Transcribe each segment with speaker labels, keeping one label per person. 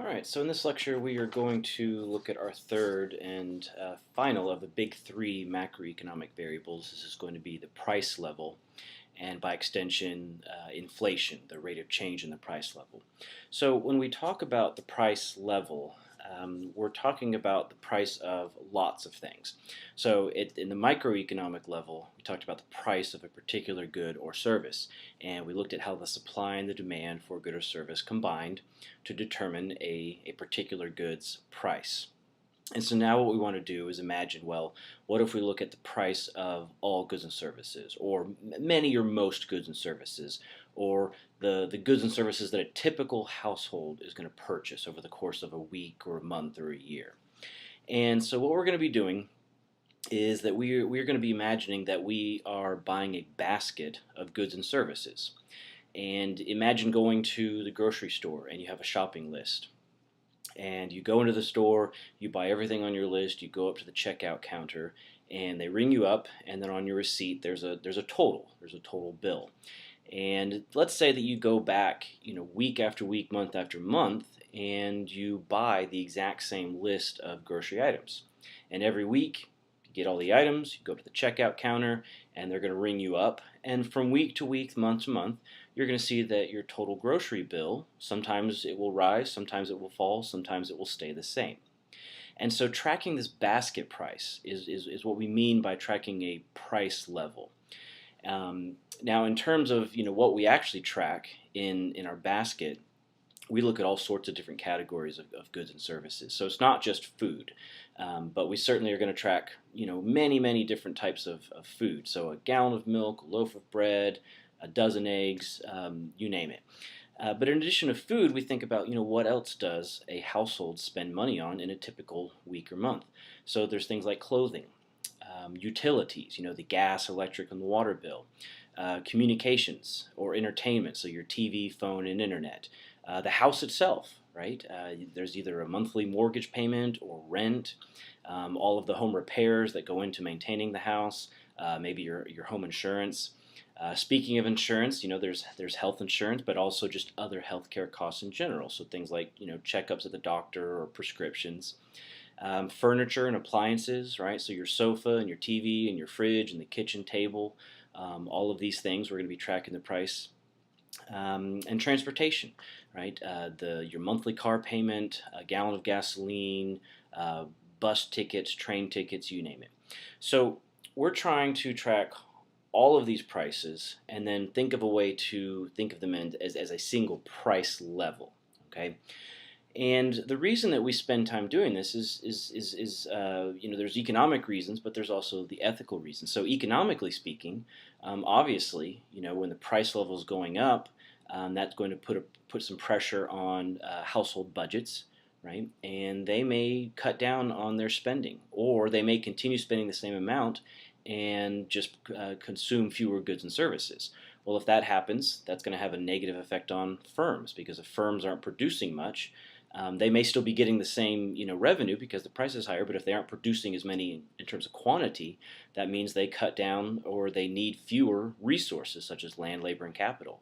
Speaker 1: Alright, so in this lecture we are going to look at our third and final of the big three macroeconomic variables. This is going to be the price level and by extension inflation, the rate of change in the price level. So when we talk about the price level, we're talking about the price of lots of things. So in the microeconomic level, we talked about the price of a particular good or service, and we looked at how the supply and the demand for a good or service combined to determine a particular good's price. And so now what we want to do is imagine, well, what if we look at the price of all goods and services, or many or most goods and services, or the goods and services that a typical household is going to purchase over the course of a week or a month or a year. And so what we're going to be doing is that we're going to be imagining that we are buying a basket of goods and services. And imagine going to the grocery store and you have a shopping list. And you go into the store, you buy everything on your list, you go up to the checkout counter, and they ring you up, and then on your receipt there's a total bill. And let's say that you go back, week after week, month after month, and you buy the exact same list of grocery items. And every week you get all the items, you go to the checkout counter, and they're going to ring you up. And from week to week, month to month, you're going to see that your total grocery bill, sometimes it will rise, sometimes it will fall, sometimes it will stay the same. And so tracking this basket price is what we mean by tracking a price level. Now in terms of what we actually track in our basket, we look at all sorts of different categories of goods and services. So it's not just food, but we certainly are going to track many different types of food. So a gallon of milk, a loaf of bread, a dozen eggs, you name it. But in addition to food, we think about what else does a household spend money on in a typical week or month. So there's things like clothing, utilities, the gas, electric, and the water bill, communications or entertainment, so your TV, phone, and internet, the house itself, right? There's either a monthly mortgage payment or rent, all of the home repairs that go into maintaining the house, maybe your home insurance. Speaking of insurance, there's health insurance, but also just other healthcare costs in general. So things like checkups at the doctor or prescriptions, furniture and appliances, right? So your sofa and your TV and your fridge and the kitchen table, all of these things we're going to be tracking the price. And transportation, right? Your monthly car payment, a gallon of gasoline, bus tickets, train tickets, you name it. So we're trying to track all of these prices and then think of a way to think of them as a single price level. Okay, and the reason that we spend time doing this is there's economic reasons, but there's also the ethical reasons. So economically speaking, obviously, when the price level is going up, that's going to put some pressure on household budgets, right? And they may cut down on their spending, or they may continue spending the same amount and just consume fewer goods and services. Well, if that happens, that's going to have a negative effect on firms, because if firms aren't producing much, they may still be getting the same revenue because the price is higher, but if they aren't producing as many in terms of quantity, that means they cut down or they need fewer resources such as land, labor, and capital.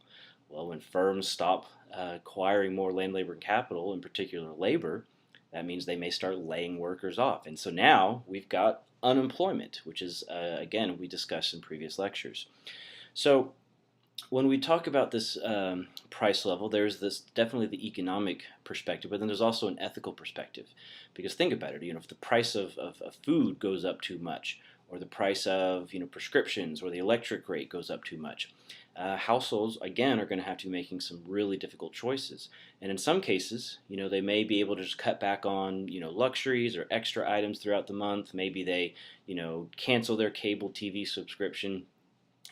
Speaker 1: Well, when firms stop acquiring more land, labor, and capital, in particular labor, that means they may start laying workers off. And so now we've got unemployment, which is, again, we discussed in previous lectures. So when we talk about this price level, there's this definitely the economic perspective, but then there's also an ethical perspective. Because think about it, if the price of food goes up too much, or the price of prescriptions, or the electric rate goes up too much, households again are going to have to be making some really difficult choices. And in some cases, they may be able to just cut back on luxuries or extra items throughout the month. Maybe they cancel their cable TV subscription.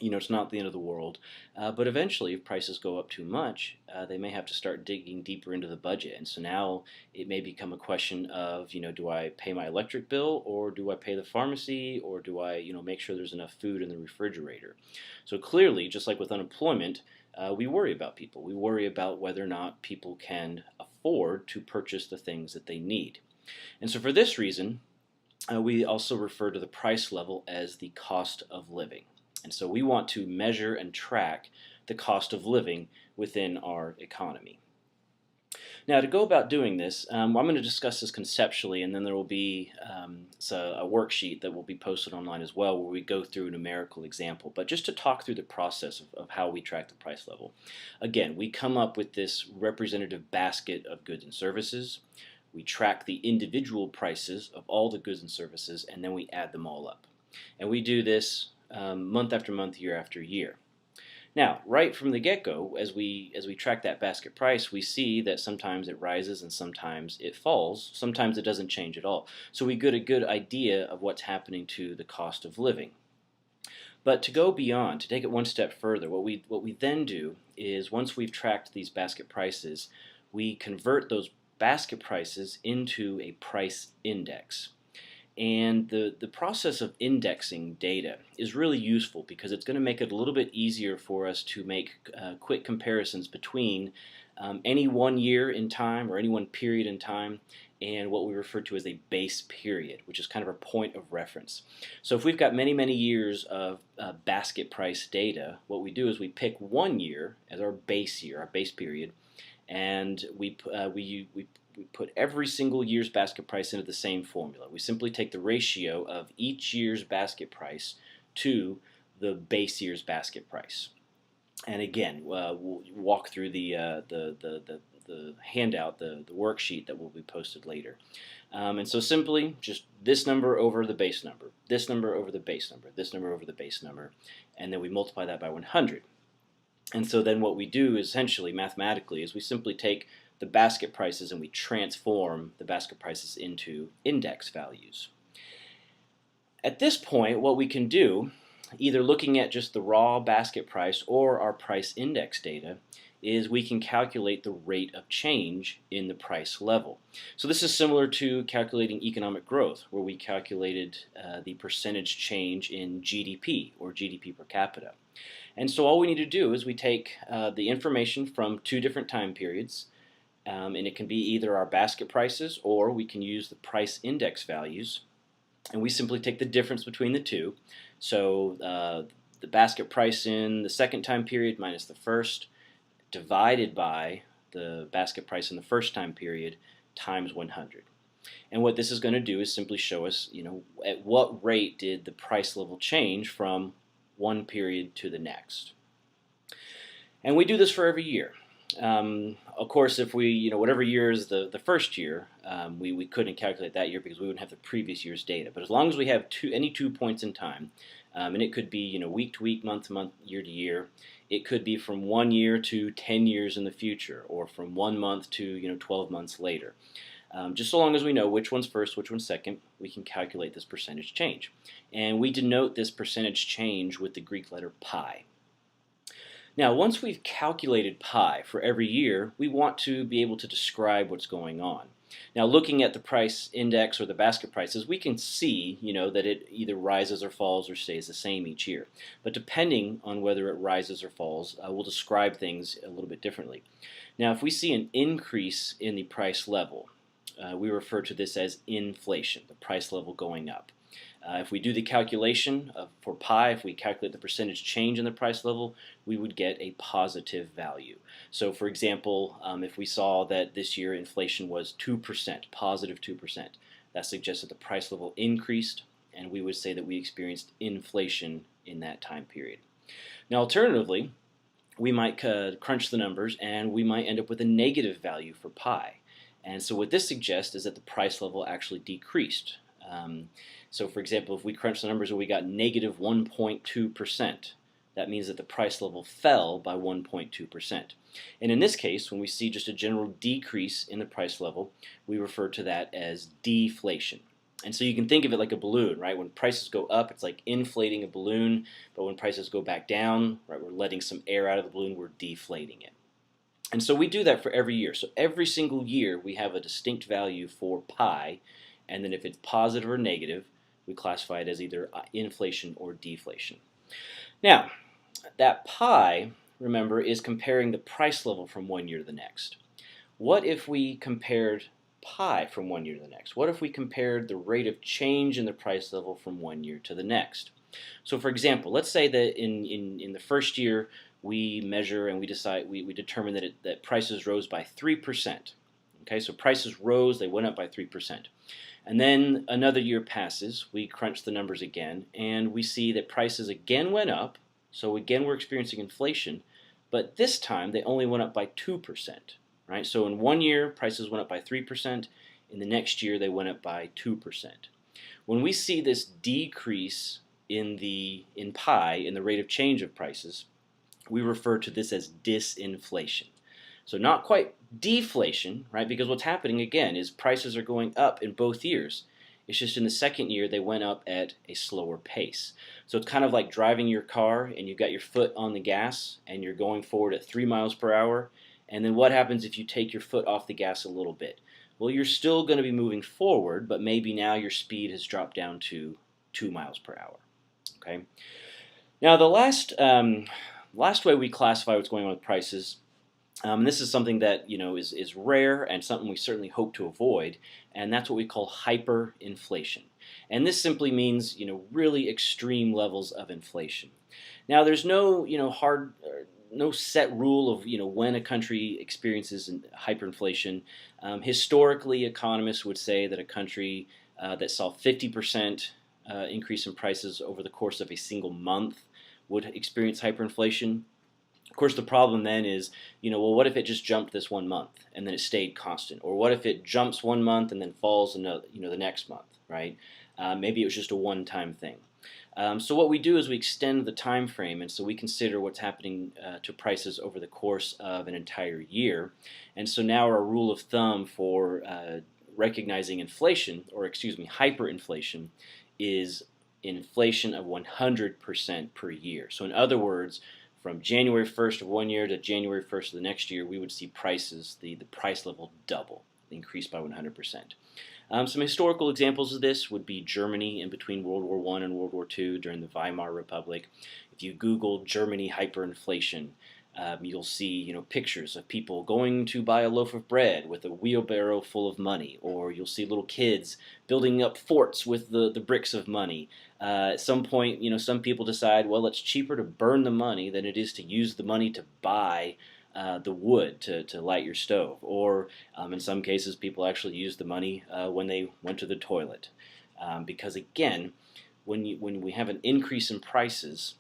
Speaker 1: It's not the end of the world. But eventually, if prices go up too much, they may have to start digging deeper into the budget. And so now it may become a question of, do I pay my electric bill, or do I pay the pharmacy, or do I, make sure there's enough food in the refrigerator? So clearly, just like with unemployment, we worry about people. We worry about whether or not people can afford to purchase the things that they need. And so for this reason, we also refer to the price level as the cost of living. And so we want to measure and track the cost of living within our economy. Now, to go about doing this, I'm going to discuss this conceptually, and then there will be a worksheet that will be posted online as well where we go through a numerical example. But just to talk through the process of how we track the price level. Again, we come up with this representative basket of goods and services. We track the individual prices of all the goods and services, and then we add them all up. And we do this month after month, year after year. Now, right from the get-go, as we track that basket price, we see that sometimes it rises and sometimes it falls. Sometimes it doesn't change at all. So we get a good idea of what's happening to the cost of living. But to go beyond, to take it one step further, what we then do is once we've tracked these basket prices, we convert those basket prices into a price index. And the process of indexing data is really useful because it's going to make it a little bit easier for us to make quick comparisons between any one year in time or any one period in time and what we refer to as a base period, which is kind of our point of reference. So if we've got many years of basket price data, what we do is we pick 1 year as our base year, our base period, and we put every single year's basket price into the same formula. We simply take the ratio of each year's basket price to the base year's basket price. And again, we'll walk through the handout, the worksheet that will be posted later. And so simply just this number over the base number, this number over the base number, this number over the base number, and then we multiply that by 100. And so then what we do essentially mathematically is we simply take the basket prices and we transform the basket prices into index values. At this point, what we can do, either looking at just the raw basket price or our price index data, is we can calculate the rate of change in the price level. So this is similar to calculating economic growth, where we calculated the percentage change in GDP, or GDP per capita. And so all we need to do is we take the information from two different time periods, and it can be either our basket prices or we can use the price index values, and we simply take the difference between the two. So the basket price in the second time period minus the first, divided by the basket price in the first time period times 100. And what this is going to do is simply show us, at what rate did the price level change from one period to the next. And we do this for every year. Of course, if we, whatever year is the first year, we couldn't calculate that year because we wouldn't have the previous year's data. But as long as we have any 2 points in time, and it could be, week to week, month to month, year to year, it could be from 1 year to 10 years in the future, or from 1 month to 12 months later. Just so long as we know which one's first, which one's second, we can calculate this percentage change. And we denote this percentage change with the Greek letter pi. Now, once we've calculated pi for every year, we want to be able to describe what's going on. Now, looking at the price index or the basket prices, we can see, that it either rises or falls or stays the same each year. But depending on whether it rises or falls, we'll describe things a little bit differently. Now, if we see an increase in the price level, we refer to this as inflation, the price level going up. If we do the calculation for pi, if we calculate the percentage change in the price level, we would get a positive value. So for example, if we saw that this year inflation was 2%, positive 2%, that suggests that the price level increased, and we would say that we experienced inflation in that time period. Now alternatively, we might crunch the numbers and we might end up with a negative value for pi. And so what this suggests is that the price level actually decreased. So for example, if we crunch the numbers and we got negative 1.2%, that means that the price level fell by 1.2%. And in this case, when we see just a general decrease in the price level, we refer to that as deflation. And so you can think of it like a balloon, right? When prices go up, it's like inflating a balloon, but when prices go back down, right, we're letting some air out of the balloon, we're deflating it. And so we do that for every year. So every single year we have a distinct value for pi, and then if it's positive or negative, we classify it as either inflation or deflation. Now, that pi, remember, is comparing the price level from 1 year to the next. What if we compared pi from 1 year to the next? What if we compared the rate of change in the price level from 1 year to the next? So for example, let's say that in the first year we measure and we determine that prices rose by 3%. Okay, so prices rose, they went up by 3%. And then another year passes, we crunch the numbers again, and we see that prices again went up. So again, we're experiencing inflation, but this time they only went up by 2%, right? So in one year, prices went up by 3%. In the next year, they went up by 2%. When we see this decrease in the rate of change of prices, we refer to this as disinflation. So not quite deflation, right? Because what's happening again is prices are going up in both years. It's just in the second year they went up at a slower pace. So it's kind of like driving your car and you've got your foot on the gas and you're going forward at 3 miles per hour. And then what happens if you take your foot off the gas a little bit? Well, you're still going to be moving forward, but maybe now your speed has dropped down to 2 miles per hour. Okay. Now the last way we classify what's going on with prices. This is something that is rare and something we certainly hope to avoid, and that's what we call hyperinflation. And this simply means really extreme levels of inflation. Now, there's no no set rule of when a country experiences hyperinflation. Historically, economists would say that a country that saw 50% increase in prices over the course of a single month would experience hyperinflation. Of course, the problem then is, well, what if it just jumped this one month and then it stayed constant? Or what if it jumps one month and then falls another, the next month, right? Maybe it was just a one-time thing. So what we do is we extend the time frame, and so we consider what's happening to prices over the course of an entire year. And so now our rule of thumb for recognizing inflation, or excuse me, hyperinflation, is inflation of 100% per year. So in other words, from January 1st of one year to January 1st of the next year, we would see prices, the price level double, increase by 100%. Some historical examples of this would be Germany in between World War I and World War II during the Weimar Republic. If you Google Germany hyperinflation, you'll see pictures of people going to buy a loaf of bread with a wheelbarrow full of money, or you'll see little kids building up forts with the bricks of money. At some point, some people decide, well, it's cheaper to burn the money than it is to use the money to buy the wood to light your stove. Or in some cases, people actually use the money when they went to the toilet. Because again, when we have an increase in prices,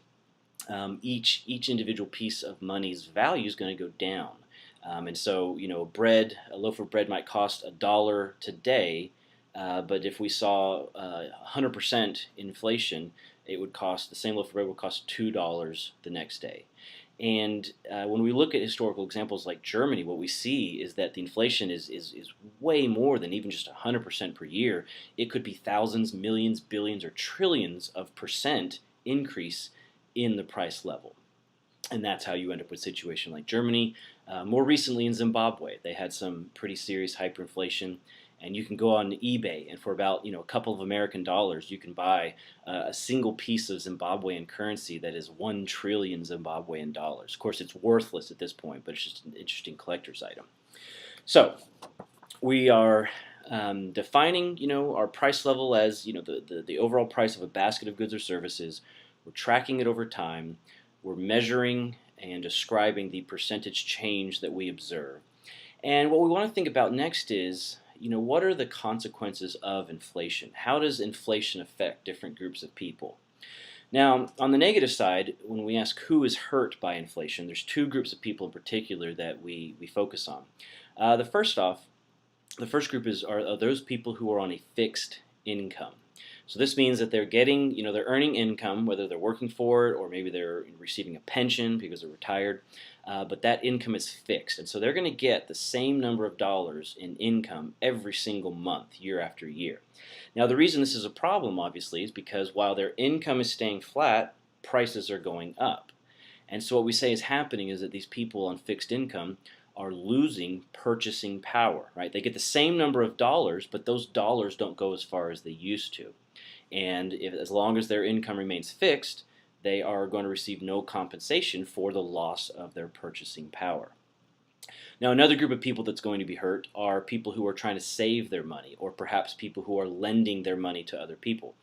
Speaker 1: each individual piece of money's value is going to go down. And so, a loaf of bread might cost $1 today, but if we saw 100% inflation, the same loaf of bread would cost $2 the next day. And when we look at historical examples like Germany, what we see is that the inflation is way more than even just 100% per year. It could be thousands, millions, billions, or trillions of percent increase in the price level. And that's how you end up with a situation like Germany. More recently in Zimbabwe, they had some pretty serious hyperinflation. And you can go on eBay, and for about a couple of American dollars, you can buy a single piece of Zimbabwean currency that is 1 trillion Zimbabwean dollars. Of course, it's worthless at this point, but it's just an interesting collector's item. So we are defining our price level as the overall price of a basket of goods or services. We're tracking it over time. We're measuring and describing the percentage change that we observe. And what we want to think about next is, what are the consequences of inflation? How does inflation affect different groups of people? Now, on the negative side, when we ask who is hurt by inflation, there's two groups of people in particular that we focus on. The first group are those people who are on a fixed income. So this means that they're getting, they're earning income, whether they're working for it or maybe they're receiving a pension because they're retired, but that income is fixed. And so they're going to get the same number of dollars in income every single month, year after year. Now, the reason this is a problem, obviously, is because while their income is staying flat, prices are going up. And so what we say is happening is that these people on fixed income are losing purchasing power, right? They get the same number of dollars, but those dollars don't go as far as they used to. And as long as their income remains fixed, they are going to receive no compensation for the loss of their purchasing power. Now, another group of people that's going to be hurt are people who are trying to save their money, or perhaps people who are lending their money to other people.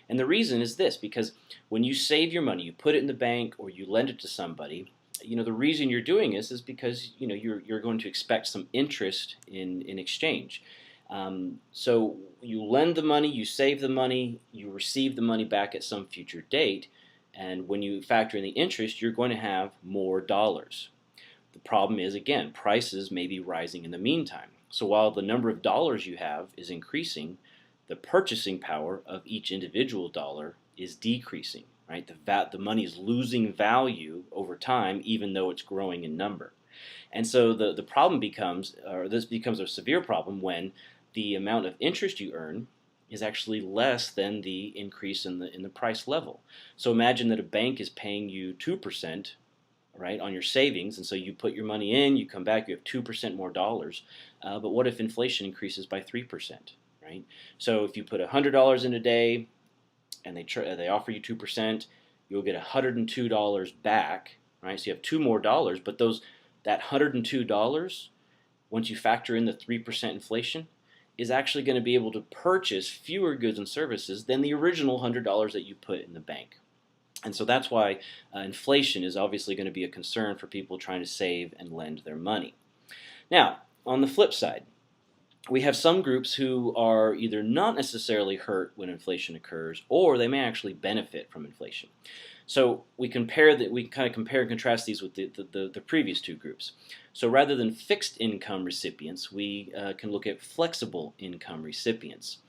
Speaker 1: And the reason is this, because when you save your money, you put it in the bank or you lend it to somebody, the reason you're doing this is because you're going to expect some interest in exchange. So you lend the money, you save the money, you receive the money back at some future date, and when you factor in the interest, you're going to have more dollars. The problem is, again, prices may be rising in the meantime. So while the number of dollars you have is increasing, the purchasing power of each individual dollar is decreasing. Right? The money is losing value over time, even though it's growing in number. And so the problem becomes, or this becomes a severe problem when the amount of interest you earn is actually less than the increase in the price level. So imagine that a bank is paying you 2%, right, on your savings, and so you put your money in, you come back, you have 2% more dollars. But what if inflation increases by 3%, right? So if you put $100 in a day, and they offer you 2%, you'll get $102 back, right? So you have two more dollars, but that $102, once you factor in the 3% inflation, is actually going to be able to purchase fewer goods and services than the original $100 that you put in the bank. And so that's why inflation is obviously going to be a concern for people trying to save and lend their money. Now, on the flip side, we have some groups who are either not necessarily hurt when inflation occurs, or they may actually benefit from inflation. So we kind of compare and contrast these with the previous two groups. So rather than fixed income recipients, we can look at flexible income recipients.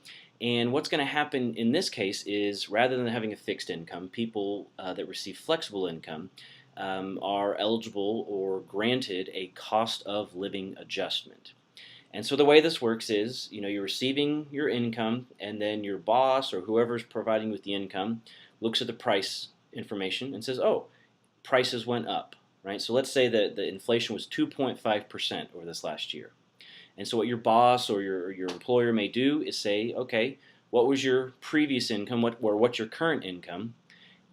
Speaker 1: And what's going to happen in this case is, rather than having a fixed income, people that receive flexible income are eligible or granted a cost of living adjustment. And so the way this works is, you're receiving your income, and then your boss or whoever's providing with the income looks at the price information and says, oh, prices went up, right? So let's say that the inflation was 2.5% over this last year. And so what your boss or your employer may do is say, okay, what was your previous income, what's your current income?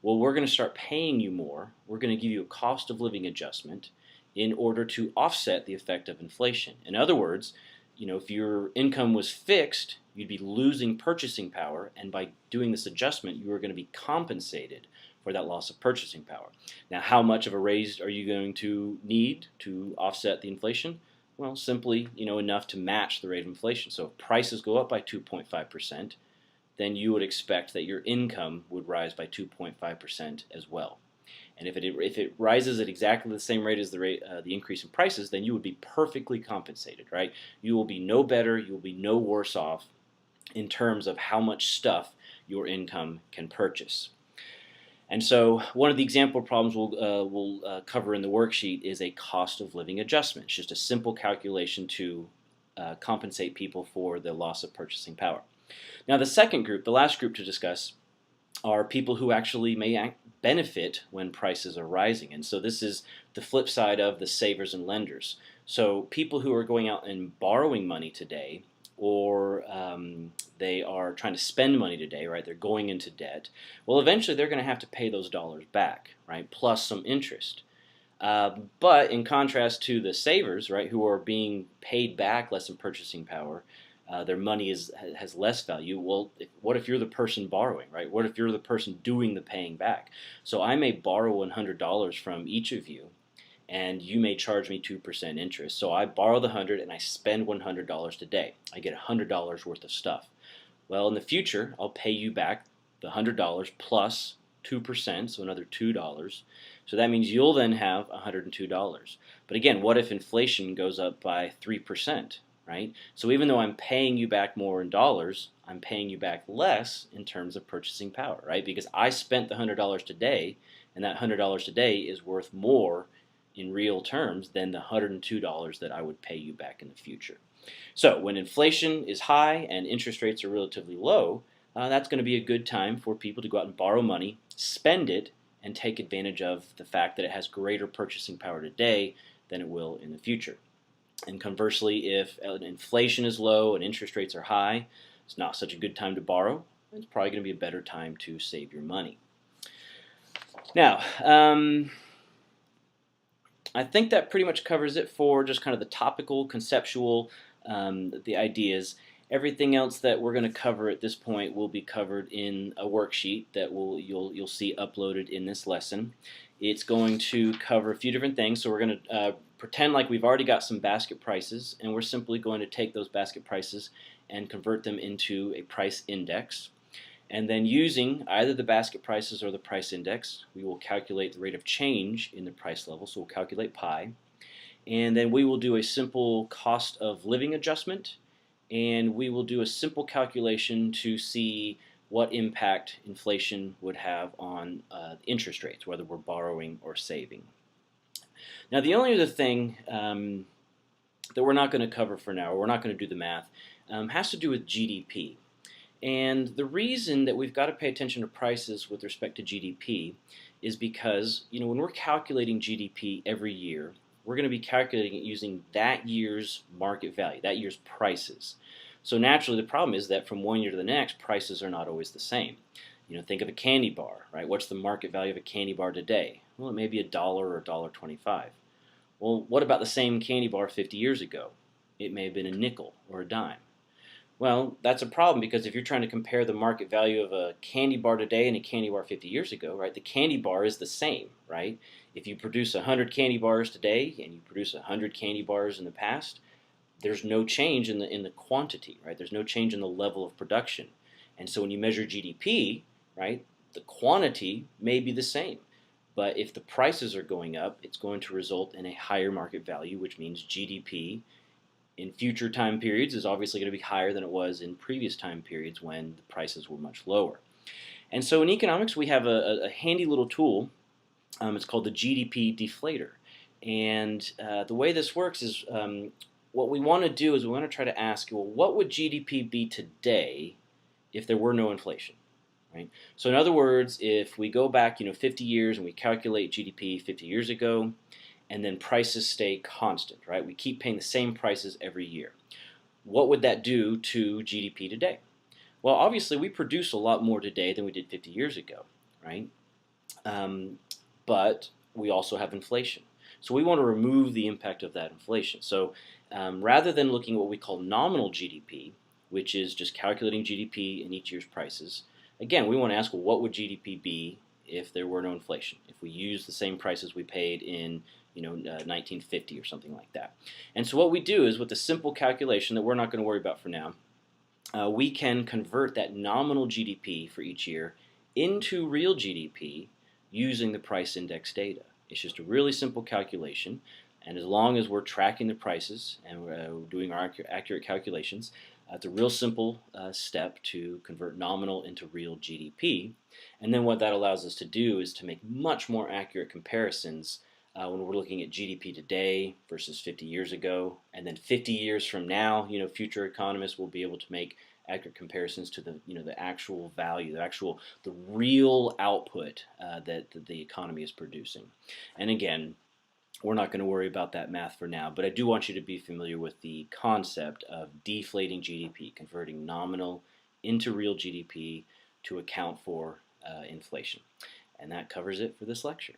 Speaker 1: Well, we're going to start paying you more. We're going to give you a cost of living adjustment in order to offset the effect of inflation. In other words, if your income was fixed, you'd be losing purchasing power, and by doing this adjustment, you are going to be compensated for that loss of purchasing power. Now, how much of a raise are you going to need to offset the inflation? Well, simply, enough to match the rate of inflation. So if prices go up by 2.5%, then you would expect that your income would rise by 2.5% as well. And if it rises at exactly the same rate as the increase in prices, then you would be perfectly compensated, right? You will be no better, you will be no worse off in terms of how much stuff your income can purchase. And so one of the example problems we'll cover in the worksheet is a cost of living adjustment. It's just a simple calculation to compensate people for the loss of purchasing power. Now the second group, the last group to discuss, are people who actually may benefit when prices are rising. And so this is the flip side of the savers and lenders. So people who are going out and borrowing money today, or they are trying to spend money today, right? They're going into debt. Well, eventually they're going to have to pay those dollars back, right? Plus some interest. But in contrast to the savers, right, who are being paid back less in purchasing power, their money has less value. Well, what if you're the person borrowing, right? What if you're the person doing the paying back? So I may borrow $100 from each of you, and you may charge me 2% interest. So I borrow the 100 and I spend $100 today. I get $100 worth of stuff. Well, in the future, I'll pay you back the $100 plus 2%, so another $2. So that means you'll then have $102. But again, what if inflation goes up by 3%, right? So even though I'm paying you back more in dollars, I'm paying you back less in terms of purchasing power, right? Because I spent the $100 today, and that $100 today is worth more in real terms than the $102 that I would pay you back in the future. So when inflation is high and interest rates are relatively low, that's going to be a good time for people to go out and borrow money, spend it, and take advantage of the fact that it has greater purchasing power today than it will in the future. And conversely, if inflation is low and interest rates are high, it's not such a good time to borrow. It's probably going to be a better time to save your money. Now, I think that pretty much covers it for just kind of the topical, conceptual, the ideas. Everything else that we're going to cover at this point will be covered in a worksheet that you'll see uploaded in this lesson. It's going to cover a few different things. So we're going to pretend like we've already got some basket prices, and we're simply going to take those basket prices and convert them into a price index. And then using either the basket prices or the price index, we will calculate the rate of change in the price level. So we'll calculate pi. And then we will do a simple cost of living adjustment, and we will do a simple calculation to see what impact inflation would have on interest rates, whether we're borrowing or saving. Now, the only other thing that we're not going to cover for now, or we're not going to do the math, has to do with GDP. And the reason that we've got to pay attention to prices with respect to GDP is because, when we're calculating GDP every year, we're going to be calculating it using that year's market value, that year's prices. So naturally, the problem is that from one year to the next, prices are not always the same. Think of a candy bar, right? What's the market value of a candy bar today? Well, it may be $1 or $1.25. Well, what about the same candy bar 50 years ago? It may have been a nickel or a dime. Well, that's a problem because if you're trying to compare the market value of a candy bar today and a candy bar 50 years ago, right, the candy bar is the same, right? If you produce 100 candy bars today and you produce 100 candy bars in the past, there's no change in the quantity, right? There's no change in the level of production. And so when you measure GDP, right, the quantity may be the same. But if the prices are going up, it's going to result in a higher market value, which means GDP in future time periods is obviously going to be higher than it was in previous time periods when the prices were much lower. And so in economics, we have a handy little tool. It's called the GDP deflator. And the way this works is what we want to do is we want to try to ask, well, what would GDP be today if there were no inflation? Right? So in other words, if we go back 50 years and we calculate GDP 50 years ago, and then prices stay constant, right? We keep paying the same prices every year. What would that do to GDP today? Well, obviously, we produce a lot more today than we did 50 years ago, right? But we also have inflation. So we want to remove the impact of that inflation. So rather than looking at what we call nominal GDP, which is just calculating GDP in each year's prices, again, we want to ask, well, what would GDP be if there were no inflation? If we use the same prices we paid in 1950 or something like that. And so what we do is with a simple calculation that we're not going to worry about for now, we can convert that nominal GDP for each year into real GDP using the price index data. It's just a really simple calculation, and as long as we're tracking the prices and we're doing our accurate calculations, it's a real simple step to convert nominal into real GDP. And then what that allows us to do is to make much more accurate comparisons when we're looking at GDP today versus 50 years ago, and then 50 years from now, future economists will be able to make accurate comparisons to the actual value, the real output that the economy is producing. And again, we're not going to worry about that math for now, but I do want you to be familiar with the concept of deflating GDP, converting nominal into real GDP to account for inflation. And that covers it for this lecture.